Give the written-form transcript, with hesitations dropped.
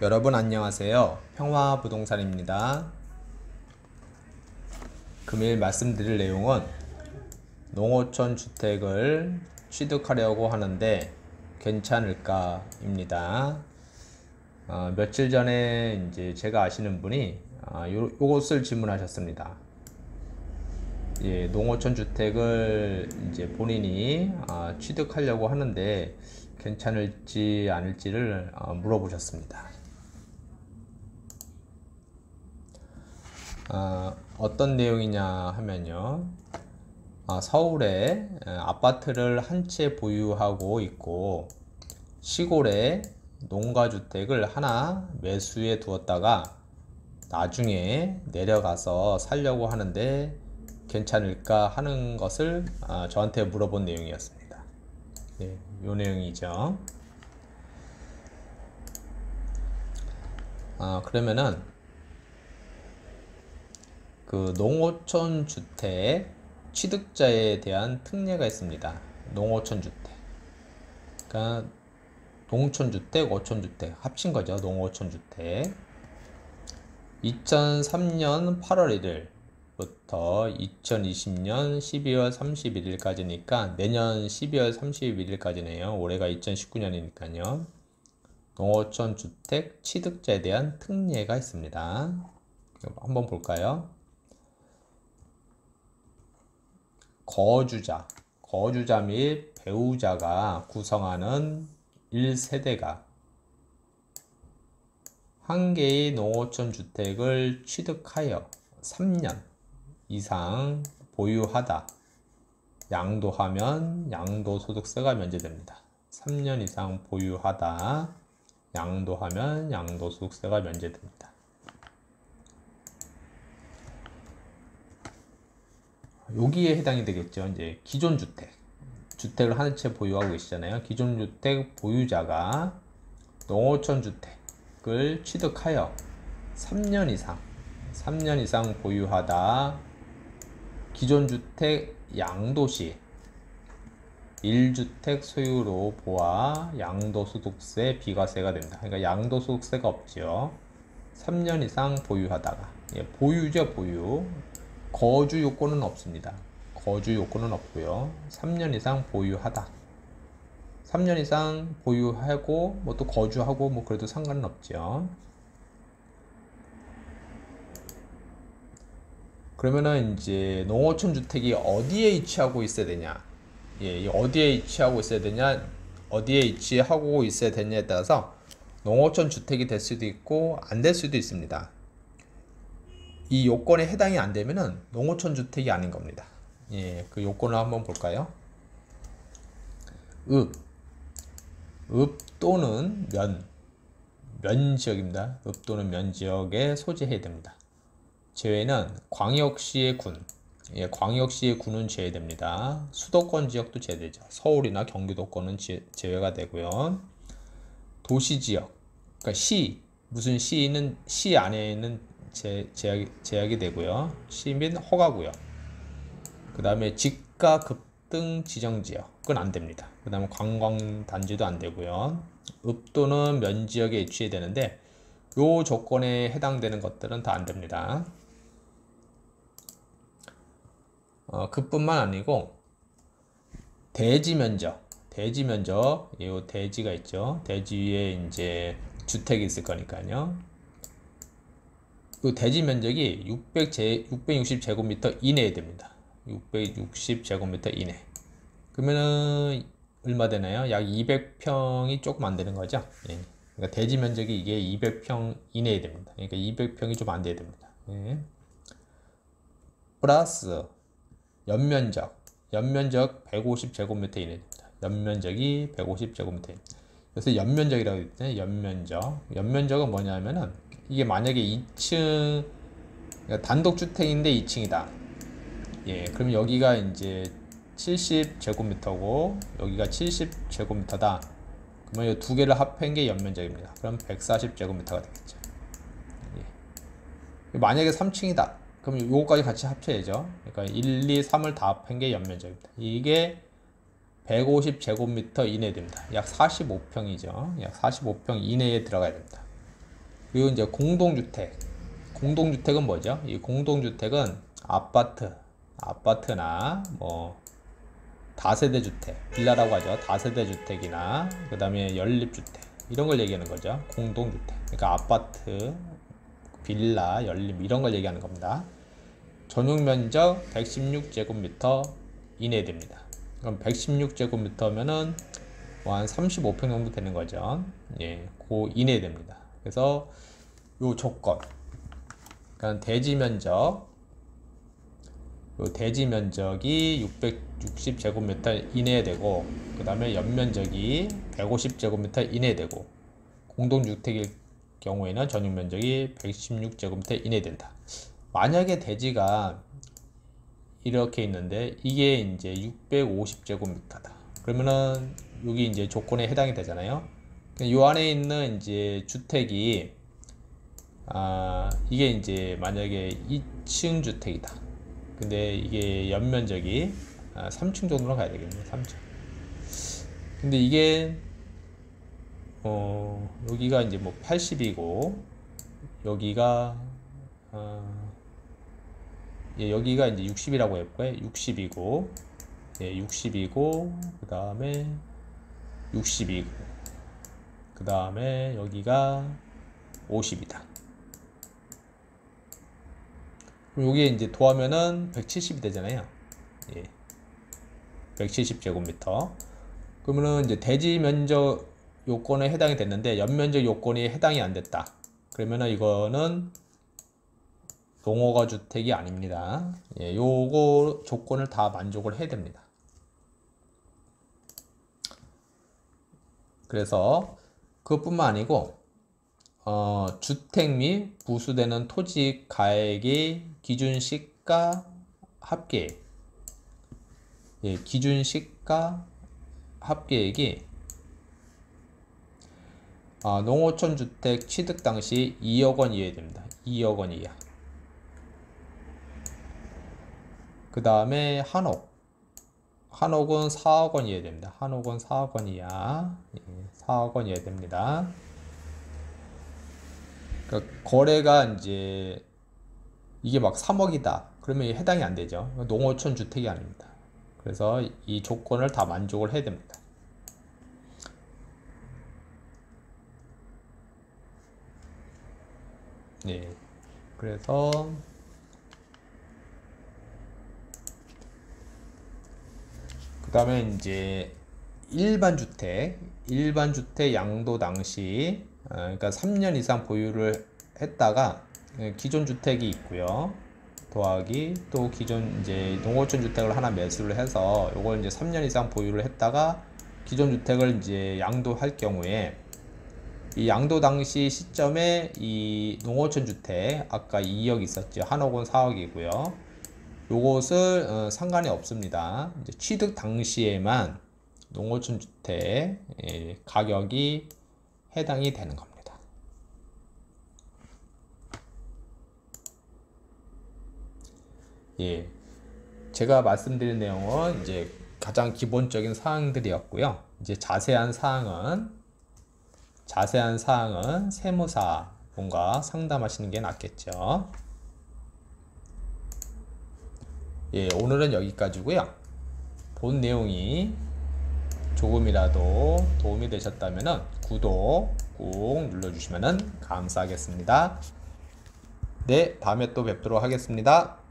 여러분 안녕하세요. 평화부동산입니다. 금일 말씀드릴 내용은 농어촌 주택을 취득하려고 하는데 괜찮을까 입니다. 며칠 전에 이제 제가 아시는 분이 요것을 질문하셨습니다. 예, 농어촌 주택을 이제 본인이 취득하려고 하는데 괜찮을지 아닐지를 물어보셨습니다. 어떤 내용이냐 하면요, 서울에 아파트를 한 채 보유하고 있고 시골에 농가주택을 하나 매수해 두었다가 나중에 내려가서 살려고 하는데 괜찮을까 하는 것을 저한테 물어본 내용이었습니다. 네, 요 내용이죠. 그러면은 그 농어촌 주택 취득자에 대한 특례가 있습니다. 농어촌 주택. 그러니까 농촌주택, 어촌주택 합친 거죠. 농어촌 주택. 2003년 8월 1일부터 2020년 12월 31일까지니까 내년 12월 31일까지네요. 올해가 2019년이니까요. 농어촌 주택 취득자에 대한 특례가 있습니다. 한번 볼까요? 거주자 및 배우자가 구성하는 1세대가 한 개의 농어촌 주택을 취득하여 3년 이상 보유하다. 양도하면 양도소득세가 면제됩니다. 3년 이상 보유하다. 양도하면 양도소득세가 면제됩니다. 여기에 해당이 되겠죠. 이제 기존 주택을 한 채 보유하고 계시잖아요. 기존 주택 보유자가 농어촌 주택을 취득하여 3년 이상 보유하다. 기존 주택 양도시 1주택 소유로 보아 양도소득세 비과세가 됩니다. 그러니까 양도소득세가 없죠. 3년 이상 보유하다가, 보유죠, 보유. 거주 요건은 없습니다. 거주 요건은 없고요. 3년 이상 보유하다. 3년 이상 보유하고 뭐 또 거주하고 뭐 그래도 상관은 없죠. 그러면은 이제 농어촌 주택이 어디에 위치하고 있어야 되냐? 어디에 위치하고 있어야 되냐? 어디에 위치하고 있어야 되냐에 따라서 농어촌 주택이 될 수도 있고 안 될 수도 있습니다. 이 요건에 해당이 안 되면은 농어촌 주택이 아닌 겁니다. 그 요건을 한번 볼까요? 읍 또는 면 지역입니다. 읍 또는 면 지역에 소재해야 됩니다. 제외는 광역시의 광역시의 군은 제외됩니다. 수도권 지역도 제외되죠. 서울이나 경기도권은 제외가 되고요. 도시 지역, 그러니까 무슨 시는 시 안에는 제약이 되고요. 시 및 허가구역. 그 다음에 지가 급등 지정지역은 안 됩니다. 그 다음에 관광단지도 안 되고요. 읍 또는 면 지역에 위치해야 되는데 요 조건에 해당되는 것들은 다 안 됩니다. 그뿐만 아니고 대지 면적, 요 대지가 있죠. 대지 위에 이제 주택이 있을 거니까요. 그 대지 면적이 660제곱미터 이내에 됩니다. 660제곱미터 이내. 그러면은 얼마 되나요? 약 200평이 조금 안 되는 거죠. 그러니까 대지 면적이 이게 200평 이내에 됩니다. 그러니까 200평이 좀 안 돼야 됩니다. 플러스 연면적 150제곱미터 이내입니다. 연면적이 150제곱미터. 그래서 연면적이라고 했잖아요. 연면적은 뭐냐면은 이게 만약에 2층 그러니까 단독주택인데 2층이다. 그럼 여기가 이제 70제곱미터고 여기가 70제곱미터다. 그러면 이 두 개를 합한 게 연면적입니다. 그럼 140제곱미터가 되겠죠. 만약에 3층이다. 그럼 요거까지 같이 합쳐야죠. 그러니까 1, 2, 3을 다 합한 게 연면적입니다. 이게 150제곱미터 이내 됩니다. 약 45평이죠. 약 45평 이내에 들어가야 됩니다. 그리고 이제 공동주택. 공동주택은 뭐죠? 이 공동주택은 아파트나 뭐 다세대 주택, 빌라라고 하죠. 다세대 주택이나 그 다음에 연립주택 이런 걸 얘기하는 거죠. 공동주택. 그러니까 아파트, 빌라, 연립 이런 걸 얘기하는 겁니다. 전용 면적 116제곱미터 이내 됩니다. 그럼 116제곱미터면은 한 35평 정도 되는 거죠. 예, 그 이내 됩니다. 그래서 요 조건, 그러니까 대지 면적이 660제곱미터 이내 되고, 그 다음에 연면적이 150제곱미터 이내 되고, 공동주택일 경우에는 전용 면적이 116제곱미터 이내 된다. 만약에 대지가 이렇게 있는데 이게 이제 650제곱미터다. 그러면은 여기 이제 조건에 해당이 되잖아요. 이 안에 있는 이제 주택이 이게 이제 만약에 2층 주택이다. 근데 이게 연면적이 3층 정도로 가야 되겠네요. 3층. 근데 이게 여기가 이제 뭐 80이고 여기가 여기가 이제 60이라고 했고요. 60이고 60이고 그 다음에 60이고 그 다음에 여기가 50이다. 그럼 여기에 이제 더하면은 170이 되잖아요. 170제곱미터. 그러면은 이제 대지 면적 요건에 해당이 됐는데 연면적 요건이 해당이 안 됐다. 그러면은 이거는 농어가 주택이 아닙니다. 요거 조건을 다 만족을 해야 됩니다. 그래서 그것뿐만 아니고 주택 및 부수되는 토지 가액의 기준 시가 합계액, 기준 시가 합계액이 농어촌 주택 취득 당시 2억 원 이하 됩니다. 2억 원 이하. 그 다음에 한옥은 4억 원 이하 됩니다. 한옥은 4억 원 이하. 4억 원 이하 됩니다. 그러니까 거래가 이제 이게 막 3억이다. 그러면 해당이 안 되죠. 농어촌 주택이 아닙니다. 그래서 이 조건을 다 만족을 해야 됩니다. 그래서 그 다음에 이제 일반 주택 양도 당시 그러니까 3년 이상 보유를 했다가 기존 주택이 있고요. 더하기 또 기존 이제 농어촌 주택을 하나 매수를 해서 요걸 이제 3년 이상 보유를 했다가 기존 주택을 이제 양도할 경우에 이 양도 당시 시점에 이 농어촌 주택 아까 2억 있었죠. 한옥은 4억이고요. 요것을 상관이 없습니다. 이제 취득 당시에만 농어촌 주택 가격이 해당이 되는 겁니다. 제가 말씀드린 내용은 이제 가장 기본적인 사항들이었고요. 이제 자세한 사항은 세무사분과 상담하시는 게 낫겠죠. 오늘은 여기까지고요. 본 내용이 조금이라도 도움이 되셨다면 구독 꾹 눌러주시면 감사하겠습니다. 다음에 또 뵙도록 하겠습니다.